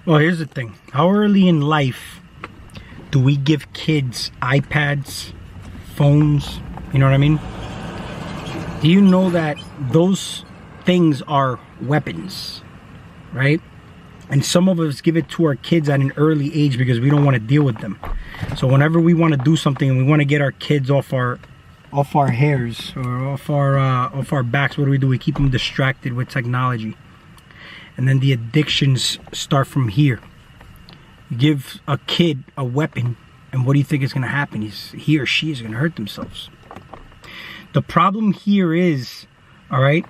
Well, here's the thing. How early in life do we give kids iPads, phones? You know what I mean? Do you know that those things are weapons, right? And some of us give it to our kids at an early age because we don't want to deal with them. So whenever we want to do something and we want to get our kids off our hairs or off our backs, what do? We keep them distracted with technology. And then the addictions start from here. You give a kid a weapon, and what do you think is going to happen? He or she is going to hurt themselves. The problem here is, all right,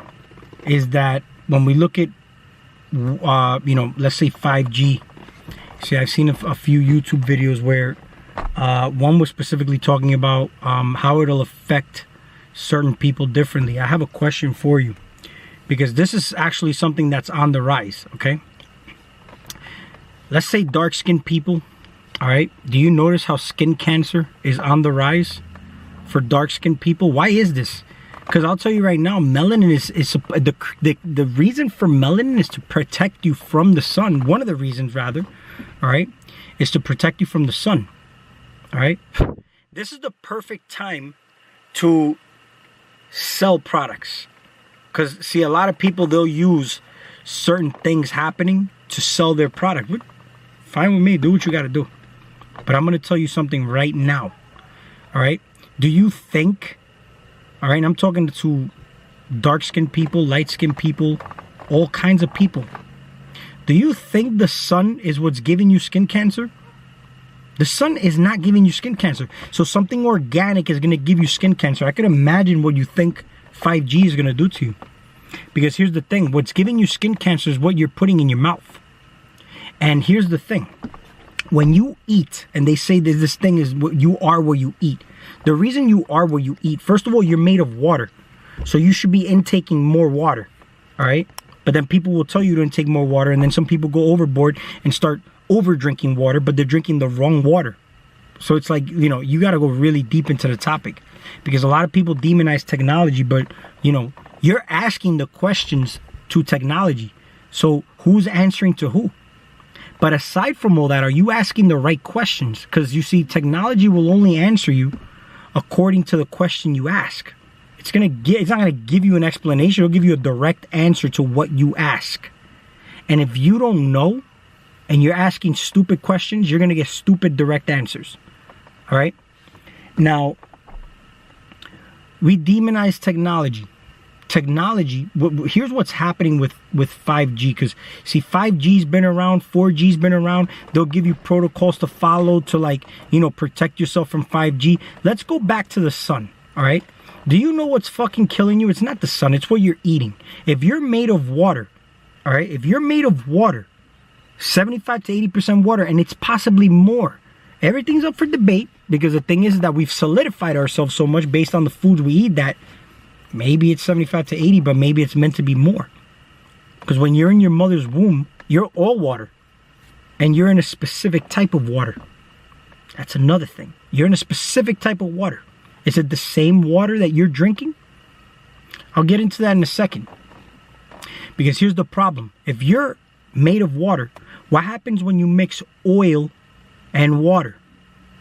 is that when we look at, let's say 5G. See, I've seen a few YouTube videos where one was specifically talking about how it'll affect certain people differently. I have a question for you, because this is actually something that's on the rise, okay? Let's say dark-skinned people, all right? Do you notice how skin cancer is on the rise for dark-skinned people? Why is this? Because I'll tell you right now, melanin is the reason for melanin is to protect you from the sun. One of the reasons, rather, all right, is to protect you from the sun, all right? This is the perfect time to sell products. Because, see, a lot of people, they'll use certain things happening to sell their product. Fine with me. Do what you got to do. But I'm going to tell you something right now. All right? Do you think, all right, I'm talking to dark-skinned people, light-skinned people, all kinds of people. Do you think the sun is what's giving you skin cancer? The sun is not giving you skin cancer. So something organic is going to give you skin cancer. I can imagine what you think 5G is going to do to you. Because here's the thing. What's giving you skin cancer is what you're putting in your mouth. And here's the thing. When you eat, and they say that this thing is what you are what you eat. The reason you are what you eat, first of all, you're made of water. So you should be intaking more water. All right? But then people will tell you to intake more water. And then some people go overboard and start over drinking water. But they're drinking the wrong water. So it's like, you got to go really deep into the topic. Because a lot of people demonize technology, but, you're asking the questions to technology. So who's answering to who? But aside from all that, are you asking the right questions? Because you see, technology will only answer you according to the question you ask. It's not going to give you an explanation. It'll give you a direct answer to what you ask. And if you don't know and you're asking stupid questions, you're going to get stupid direct answers. All right? Now, we demonize technology. Here's what's happening with 5G. Because, see, 5G's been around, 4G's been around. They'll give you protocols to follow to, protect yourself from 5G. Let's go back to the sun, all right? Do you know what's fucking killing you? It's not the sun. It's what you're eating. If you're made of water, all right? If you're made of water, 75 to 80% water, and it's possibly more. Everything's up for debate, because the thing is that we've solidified ourselves so much based on the foods we eat that maybe it's 75 to 80, but maybe it's meant to be more. Because when you're in your mother's womb, you're all water. And you're in a specific type of water. That's another thing. You're in a specific type of water. Is it the same water that you're drinking? I'll get into that in a second. Because here's the problem. If you're made of water, what happens when you mix oil and water?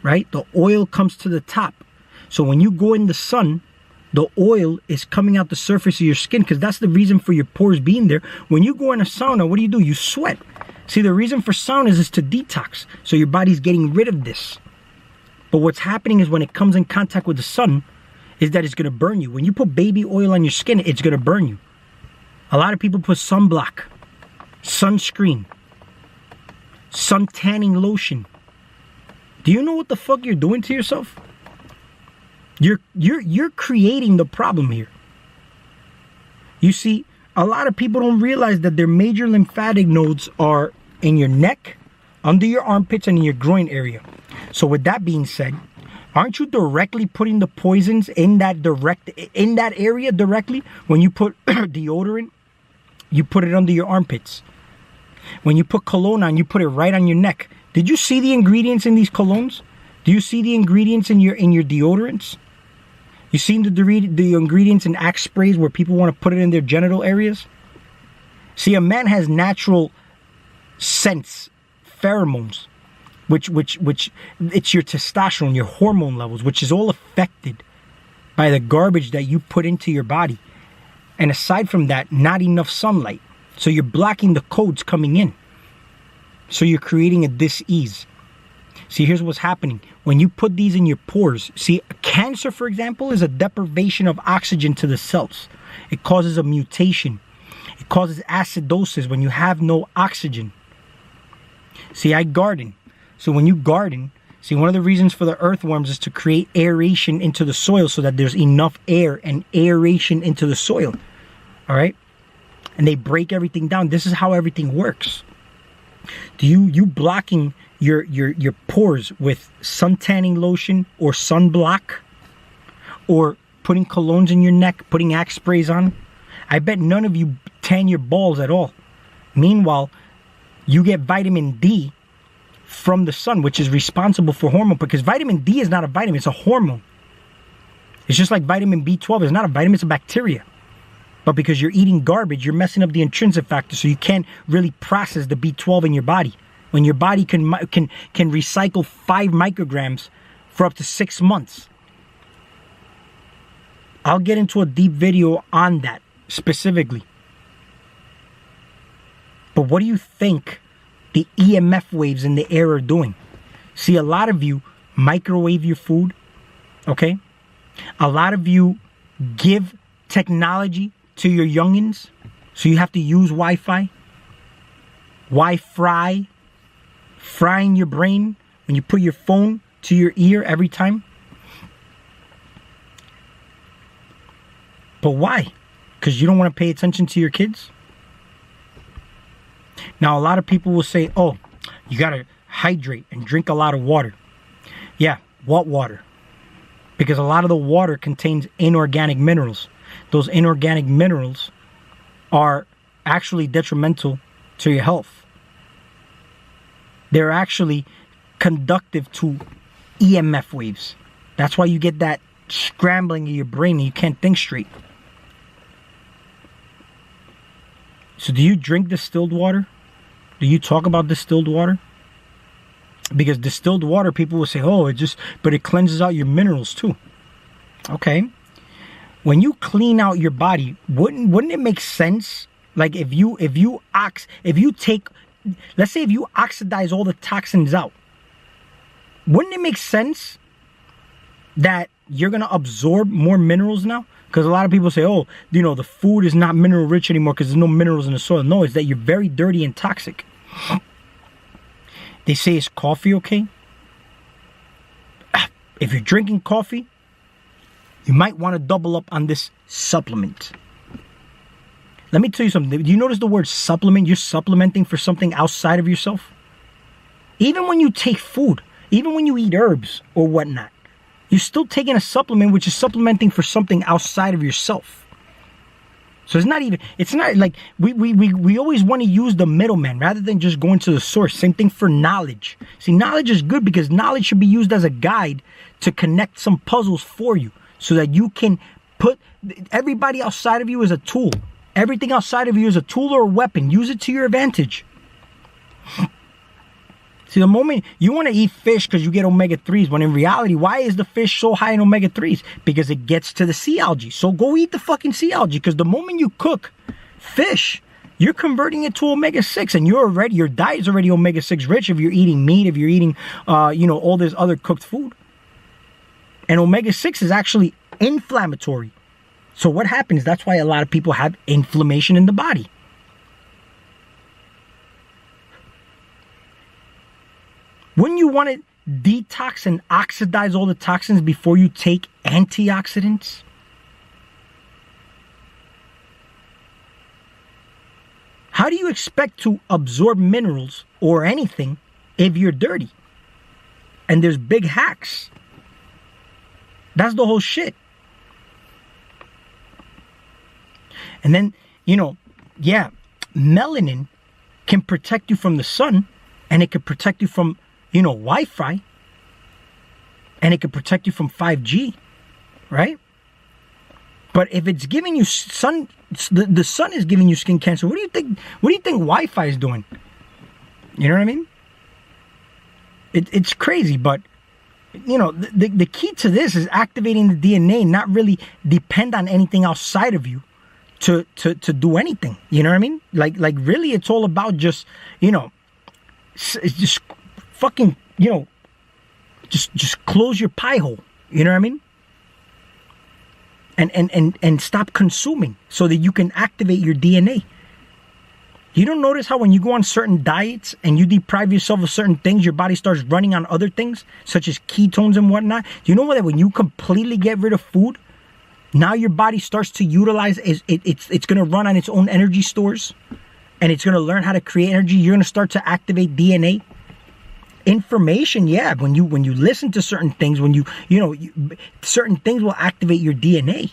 Right? The oil comes to the top. So when you go in the sun, the oil is coming out the surface of your skin, because that's the reason for your pores being there. When you go in a sauna, what do? You sweat. See, the reason for saunas is to detox. So your body's getting rid of this. But what's happening is when it comes in contact with the sun, is that it's going to burn you. When you put baby oil on your skin, it's going to burn you. A lot of people put sunblock, sunscreen, sun tanning lotion. Do you know what the fuck you're doing to yourself? You're creating the problem here. You see, a lot of people don't realize that their major lymphatic nodes are in your neck, under your armpits, and in your groin area. So with that being said, aren't you directly putting the poisons in that area directly? When you put deodorant, you put it under your armpits. When you put cologne on, you put it right on your neck. Did you see the ingredients in these colognes? Do you see the ingredients in your deodorants? You seen the ingredients in Axe sprays where people want to put it in their genital areas? See, a man has natural scents pheromones, which it's your testosterone, your hormone levels, which is all affected by the garbage that you put into your body. And aside from that, not enough sunlight. So you're blocking the codes coming in. So you're creating a dis-ease. See, here's what's happening. When you put these in your pores, see, cancer, for example, is a deprivation of oxygen to the cells. It causes a mutation. It causes acidosis when you have no oxygen. See, I garden. So when you garden, see, one of the reasons for the earthworms is to create aeration into the soil so that there's enough air and aeration into the soil. All right? And they break everything down. This is how everything works. Do you blocking your pores with suntanning lotion or sunblock, or putting colognes in your neck, putting Axe sprays on? I bet none of you tan your balls at all. Meanwhile, you get vitamin D from the sun, which is responsible for hormone, because vitamin D is not a vitamin, it's a hormone. It's just like vitamin B12 is not a vitamin, it's a bacteria. But because you're eating garbage, you're messing up the intrinsic factor, so you can't really process the B12 in your body. When your body can recycle 5 micrograms for up to 6 months. I'll get into a deep video on that specifically. But what do you think the EMF waves in the air are doing? See, a lot of you microwave your food, okay? A lot of you give technology to your youngins, so you have to use Wi-Fi. Wi-Fi, frying your brain when you put your phone to your ear every time. But why? Because you don't want to pay attention to your kids? Now, a lot of people will say, oh, you got to hydrate and drink a lot of water. Yeah, what water? Because a lot of the water contains inorganic minerals. Those inorganic minerals are actually detrimental to your health. They're actually conductive to EMF waves. That's why you get that scrambling in your brain and you can't think straight. So do you drink distilled water? Do you talk about distilled water? Because distilled water, people will say, oh, but it cleanses out your minerals too. Okay. When you clean out your body, wouldn't it make sense? Like if you take, let's say if you oxidize all the toxins out, wouldn't it make sense that you're going to absorb more minerals now? Because a lot of people say, oh, the food is not mineral rich anymore because there's no minerals in the soil. No, it's that you're very dirty and toxic. They say, is coffee okay? If you're drinking coffee, you might want to double up on this supplement. Let me tell you something. Do you notice the word supplement? You're supplementing for something outside of yourself. Even when you take food, even when you eat herbs or whatnot, you're still taking a supplement which is supplementing for something outside of yourself. So it's not like we always want to use the middleman rather than just going to the source. Same thing for knowledge. See, knowledge is good because knowledge should be used as a guide to connect some puzzles for you so that you can put everybody outside of you as a tool. Everything outside of you is a tool or a weapon. Use it to your advantage. See, the moment you want to eat fish because you get omega-3s, when in reality, why is the fish so high in omega-3s? Because it gets to the sea algae. So go eat the fucking sea algae, because the moment you cook fish, you're converting it to omega-6, and your diet is already omega-6 rich if you're eating meat, if you're eating, all this other cooked food. And omega-6 is actually inflammatory. So what happens? That's why a lot of people have inflammation in the body. Wouldn't you want to detox and oxidize all the toxins before you take antioxidants? How do you expect to absorb minerals or anything if you're dirty? And there's big hacks. That's the whole shit. And then, melanin can protect you from the sun, and it can protect you from Wi-Fi, and it could protect you from 5G, right? But if it's giving you the sun is giving you skin cancer, what do you think Wi-Fi is doing? You know what I mean? It's crazy, but you know, the key to this is activating the DNA, not really depend on anything outside of you to do anything. You know what I mean? Like really, it's all about just, you know, it's just fucking, you know, just close your pie hole. You know what I mean? And stop consuming so that you can activate your DNA. You don't notice how when you go on certain diets and you deprive yourself of certain things, your body starts running on other things, such as ketones and whatnot? Do you know that when you completely get rid of food, now your body starts to utilize, it's going to run on its own energy stores, and it's going to learn how to create energy. You're going to start to activate DNA. Information, yeah, when you listen to certain things, when you know, certain things will activate your DNA.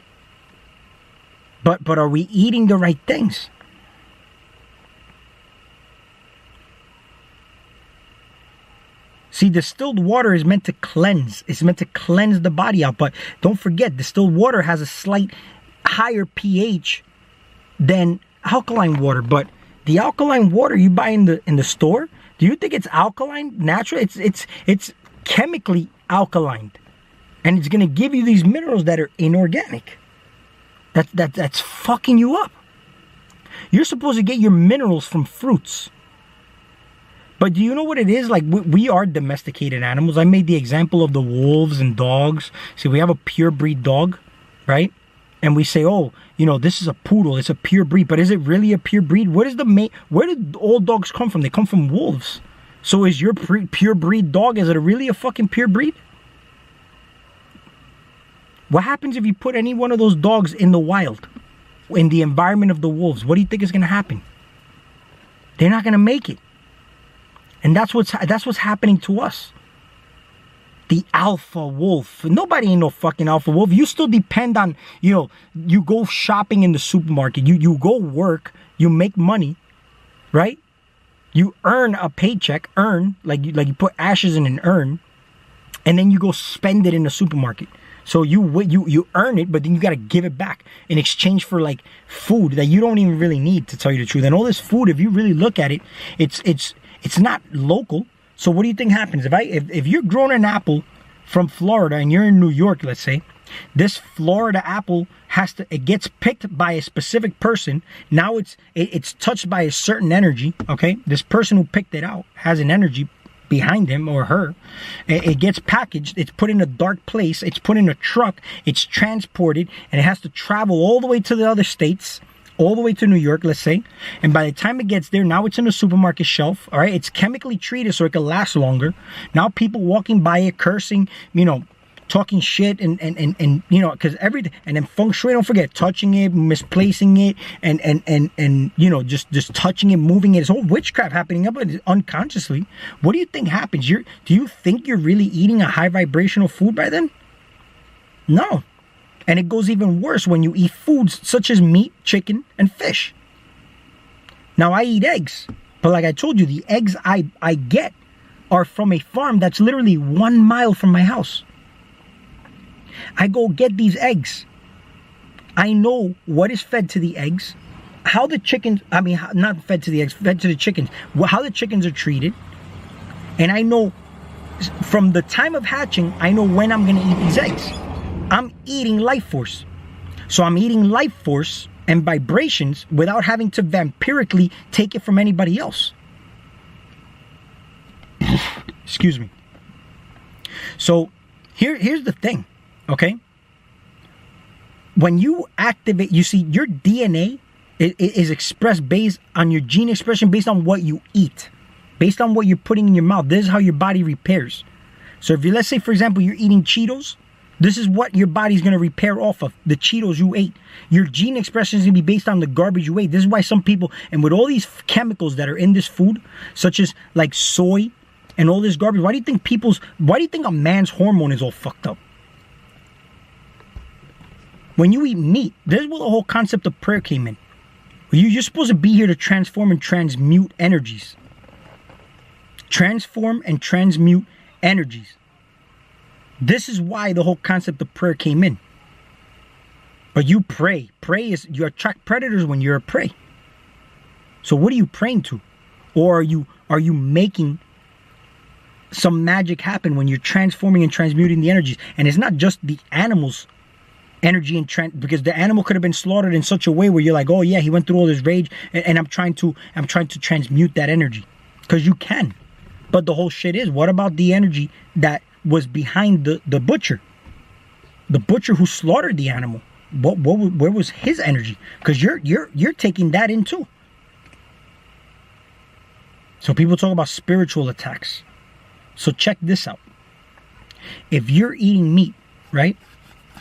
But are we eating the right things? See, distilled water is meant to cleanse. It's meant to cleanse the body out. But don't forget, distilled water has a slight higher pH than alkaline water. But the alkaline water you buy in the store, do you think it's alkaline? Natural? It's chemically alkaline, and it's gonna give you these minerals that are inorganic. That's fucking you up. You're supposed to get your minerals from fruits. But do you know what it is? Like, we are domesticated animals. I made the example of the wolves and dogs. See, we have a pure breed dog, right? And we say, oh, you know, this is a poodle. It's a pure breed. But is it really a pure breed? Where did all dogs come from? They come from wolves. So is your pure breed dog, is it really a fucking pure breed? What happens if you put any one of those dogs in the wild, in the environment of the wolves? What do you think is going to happen? They're not going to make it. And that's what's happening to us. The alpha wolf. Nobody ain't no fucking alpha wolf. You still depend on, you know, you go shopping in the supermarket. You go work. You make money, right? You earn a paycheck. Like you put ashes in an urn, and then you go spend it in the supermarket. So you earn it, but then you got to give it back in exchange for like food that you don't even really need, to tell you the truth. And all this food, if you really look at it, it's not local. So what do you think happens? If you're growing an apple from Florida and you're in New York, let's say, this Florida apple it gets picked by a specific person. Now it's touched by a certain energy, okay? This person who picked it out has an energy behind him or her. It gets packaged, it's put in a dark place, it's put in a truck, it's transported, and it has to travel all the way to the other states, all the way to New York, let's say. And by the time it gets there, now it's in the supermarket shelf, all right? It's chemically treated so it can last longer. Now people walking by it, cursing, you know, talking shit and you know, because everything, and then feng shui, don't forget, touching it, misplacing it, and you know, just touching it, moving it. It's all witchcraft happening up unconsciously. What do you think happens? Do you think you're really eating a high vibrational food by then? No. And it goes even worse when you eat foods such as meat, chicken, and fish. Now, I eat eggs, but like I told you, the eggs I get are from a farm that's literally 1 mile from my house. I go get these eggs. I know what is fed to the eggs, how the chickens, I mean, not fed to the eggs, fed to the chickens, how the chickens are treated. And I know from the time of hatching, I know when I'm going to eat these eggs. I'm eating life force. So I'm eating life force and vibrations without having to vampirically take it from anybody else. Excuse me. So here's the thing, okay? When you activate, you see, your DNA is expressed based on your gene expression, based on what you eat, based on what you're putting in your mouth. This is how your body repairs. So if you, let's say, for example, you're eating Cheetos, this is what your body's going to repair off of, the Cheetos you ate. Your gene expression is going to be based on the garbage you ate. This is why some people, and with all these chemicals that are in this food, such as like soy and all this garbage, why do you think a man's hormone is all fucked up? When you eat meat, this is where the whole concept of prayer came in. You're supposed to be here to transform and transmute energies. Transform and transmute energies. This is why the whole concept of prayer came in. But you pray. Pray is, you attract predators when you're a prey. So what are you praying to? Or are you making some magic happen when you're transforming and transmuting the energies. And it's not just the animals energy and because the animal could have been slaughtered in such a way where you're like, oh yeah, he went through all this rage, and I'm trying to transmute that energy, because you can. But the whole shit is, what about the energy that was behind the butcher who slaughtered the animal? Where was his energy? Because you're taking that in too. So people talk about spiritual attacks. So check this out. If you're eating meat, right,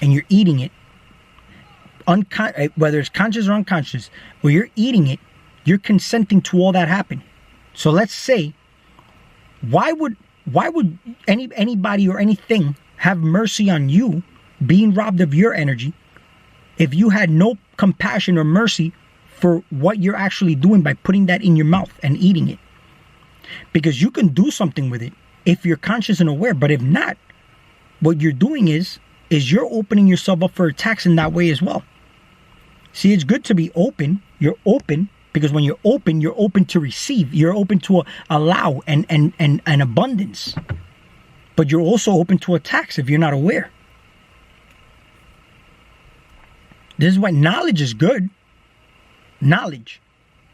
and you're eating it, whether it's conscious or unconscious, where you're eating it, you're consenting to all that happen. So let's say, why would anybody or anything have mercy on you being robbed of your energy if you had no compassion or mercy for what you're actually doing by putting that in your mouth and eating it? Because you can do something with it if you're conscious and aware, but if not, what you're doing is you're opening yourself up for attacks in that way as well. See, it's good to be open. You're open because when you're open to receive. You're open to allow and abundance. But you're also open to attacks if you're not aware. This is why knowledge is good. Knowledge.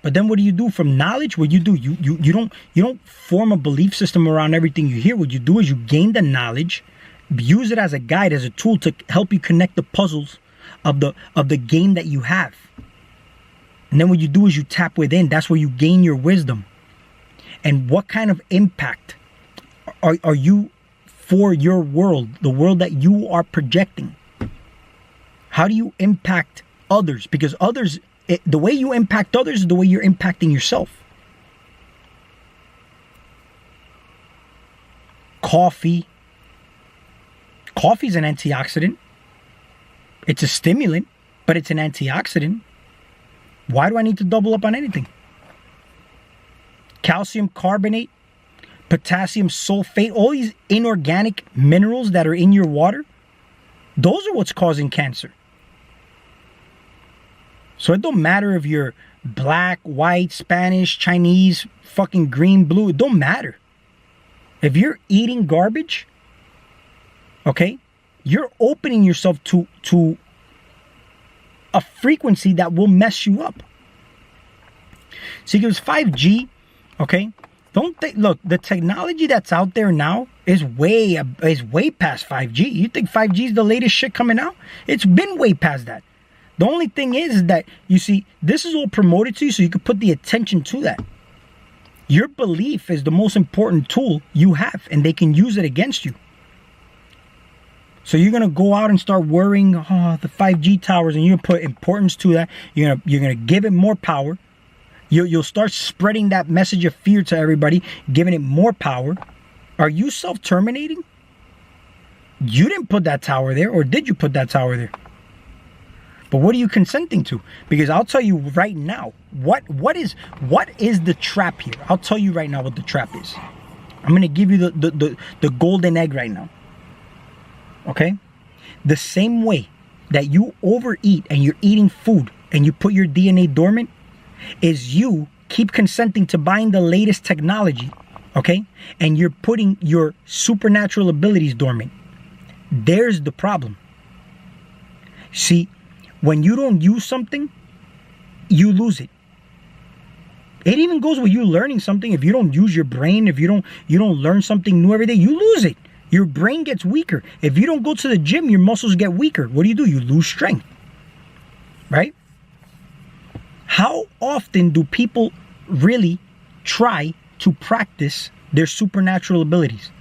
But then what do you do from knowledge? What you do, you don't form a belief system around everything you hear. What you do is you gain the knowledge, use it as a guide, as a tool to help you connect the puzzles of the game that you have. And then what you do is you tap within. That's where you gain your wisdom. And what kind of impact are you for your world, the world that you are projecting? How do you impact others? Because others, the way you impact others is the way you're impacting yourself. Coffee. Coffee is an antioxidant. It's a stimulant, but it's an antioxidant. Why do I need to double up on anything? Calcium carbonate, potassium sulfate, all these inorganic minerals that are in your water, those are what's causing cancer. So it don't matter if you're black, white, Spanish, Chinese, fucking green, blue, it don't matter. If you're eating garbage, okay, you're opening yourself to a frequency that will mess you up. See, because 5G, okay, look, the technology that's out there now is way past 5G. You think 5G is the latest shit coming out? It's been way past that. The only thing is that, you see, this is all promoted to you so you can put the attention to that. Your belief is the most important tool you have, and they can use it against you. So you're going to go out and start worrying, the 5G towers, and you're going to put importance to that. You're going to give it more power. You'll start spreading that message of fear to everybody, giving it more power. Are you self-terminating? You didn't put that tower there, or did you put that tower there? But what are you consenting to? Because I'll tell you right now, what is the trap here? I'll tell you right now what the trap is. I'm going to give you the golden egg right now. Okay? The same way that you overeat and you're eating food and you put your DNA dormant is you keep consenting to buying the latest technology, okay? And you're putting your supernatural abilities dormant. There's the problem. See, when you don't use something, you lose it. It even goes with you learning something. If you don't use your brain, if you don't learn something new every day, you lose it. Your brain gets weaker. If you don't go to the gym, your muscles get weaker. What do? You lose strength. Right? How often do people really try to practice their supernatural abilities?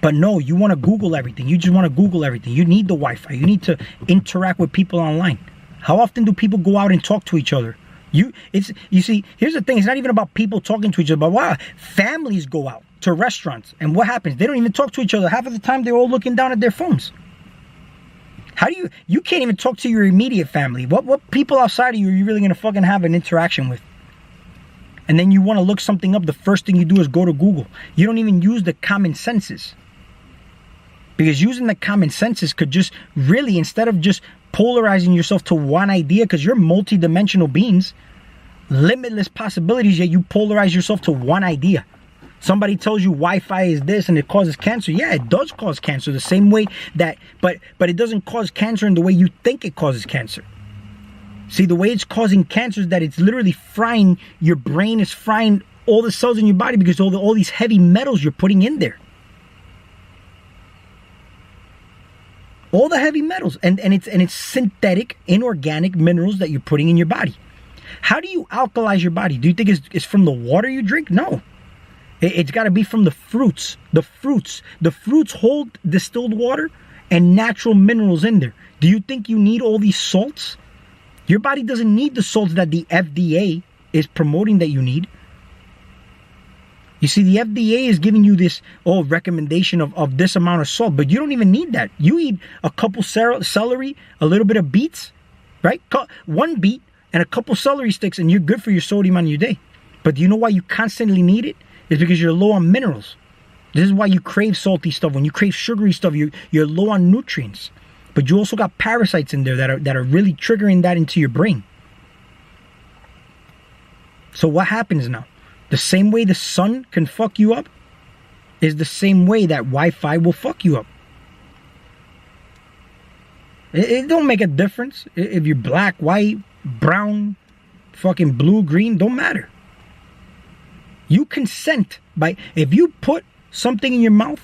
But no, you want to Google everything. You just want to Google everything. You need the Wi-Fi. You need to interact with people online. How often do people go out and talk to each other? You see, here's the thing. It's not even about people talking to each other. But wow, families go out to restaurants. And what happens? They don't even talk to each other. Half of the time, they're all looking down at their phones. How do you can't even talk to your immediate family. What people outside of you are you really going to fucking have an interaction with? And then you want to look something up. The first thing you do is go to Google. You don't even use the common senses. Because using the common senses could just really, instead of just polarizing yourself to one idea, because you're multi-dimensional beings, limitless possibilities, yet you polarize yourself to one idea. Somebody tells you Wi-Fi is this and it causes cancer. Yeah, it does cause cancer the same way that, but it doesn't cause cancer in the way you think it causes cancer. See, the way it's causing cancer is that it's literally frying, your brain is frying all the cells in your body because all these heavy metals you're putting in there. All the heavy metals, and it's synthetic, inorganic minerals that you're putting in your body. How do you alkalize your body? Do you think it's from the water you drink? No. It's got to be from the fruits. The fruits hold distilled water and natural minerals in there. Do you think you need all these salts? Your body doesn't need the salts that the FDA is promoting that you need. You see, the FDA is giving you this recommendation of this amount of salt, but you don't even need that. You eat a couple celery, a little bit of beets, right? One beet and a couple celery sticks, and you're good for your sodium on your day. But do you know why you constantly need it? It's because you're low on minerals. This is why you crave salty stuff. When you crave sugary stuff, you're low on nutrients. But you also got parasites in there that are really triggering that into your brain. So what happens now? The same way the sun can fuck you up is the same way that Wi-Fi will fuck you up. It don't make a difference if you're black, white, brown, fucking blue, green, don't matter. You consent if you put something in your mouth,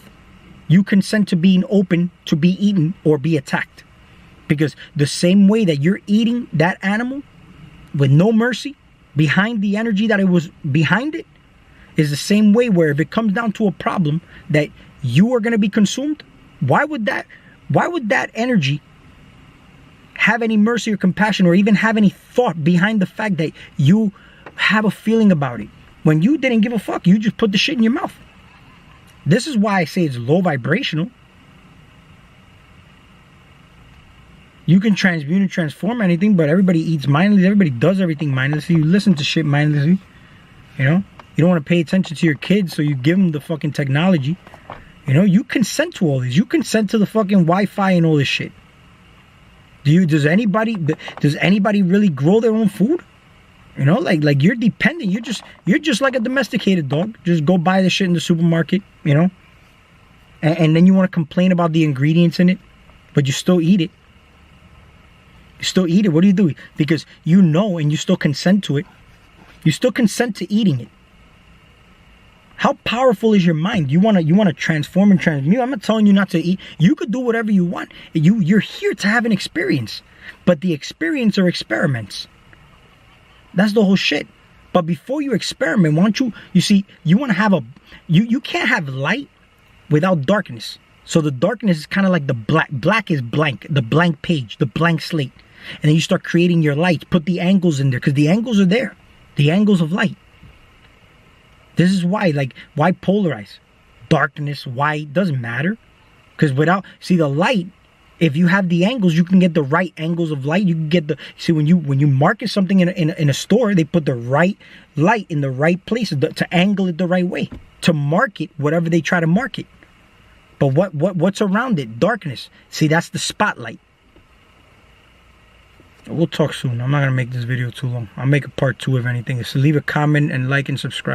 you consent to being open to be eaten or be attacked. Because the same way that you're eating that animal with no mercy, behind the energy that it was behind it, is the same way where if it comes down to a problem that you are going to be consumed, why would that energy have any mercy or compassion or even have any thought behind the fact that you have a feeling about it? When you didn't give a fuck, you just put the shit in your mouth. This is why I say it's low vibrational. You can transmute and transform anything, but everybody eats mindlessly. Everybody does everything mindlessly. You listen to shit mindlessly. You know? You don't want to pay attention to your kids, so you give them the fucking technology. You know? You consent to all this. You consent to the fucking Wi-Fi and all this shit. Does anybody really grow their own food? You know, like you're dependent. You're just like a domesticated dog. Just go buy the shit in the supermarket, you know? And then you want to complain about the ingredients in it, but you still eat it. You still eat it. What do you do? Because you know and you still consent to it. You still consent to eating it. How powerful is your mind? You want to transform and transmute. I'm not telling you not to eat. You could do whatever you want. You're here to have an experience. But the experience are experiments. That's the whole shit. But before you experiment, why don't you want to have you can't have light without darkness. So the darkness is kind of like the black is blank, the blank page, the blank slate. And then you start creating your lights, put the angles in there, because the angles are there. The angles of light. This is why polarize? Darkness, white, doesn't matter. Because the light, if you have the angles, you can get the right angles of light. You can get when you market something in a store, they put the right light in the right places to angle it the right way, to market whatever they try to market. But what's around it? Darkness. See, that's the spotlight. We'll talk soon. I'm not gonna make this video too long. I'll make a part 2 if anything. So leave a comment and like and subscribe.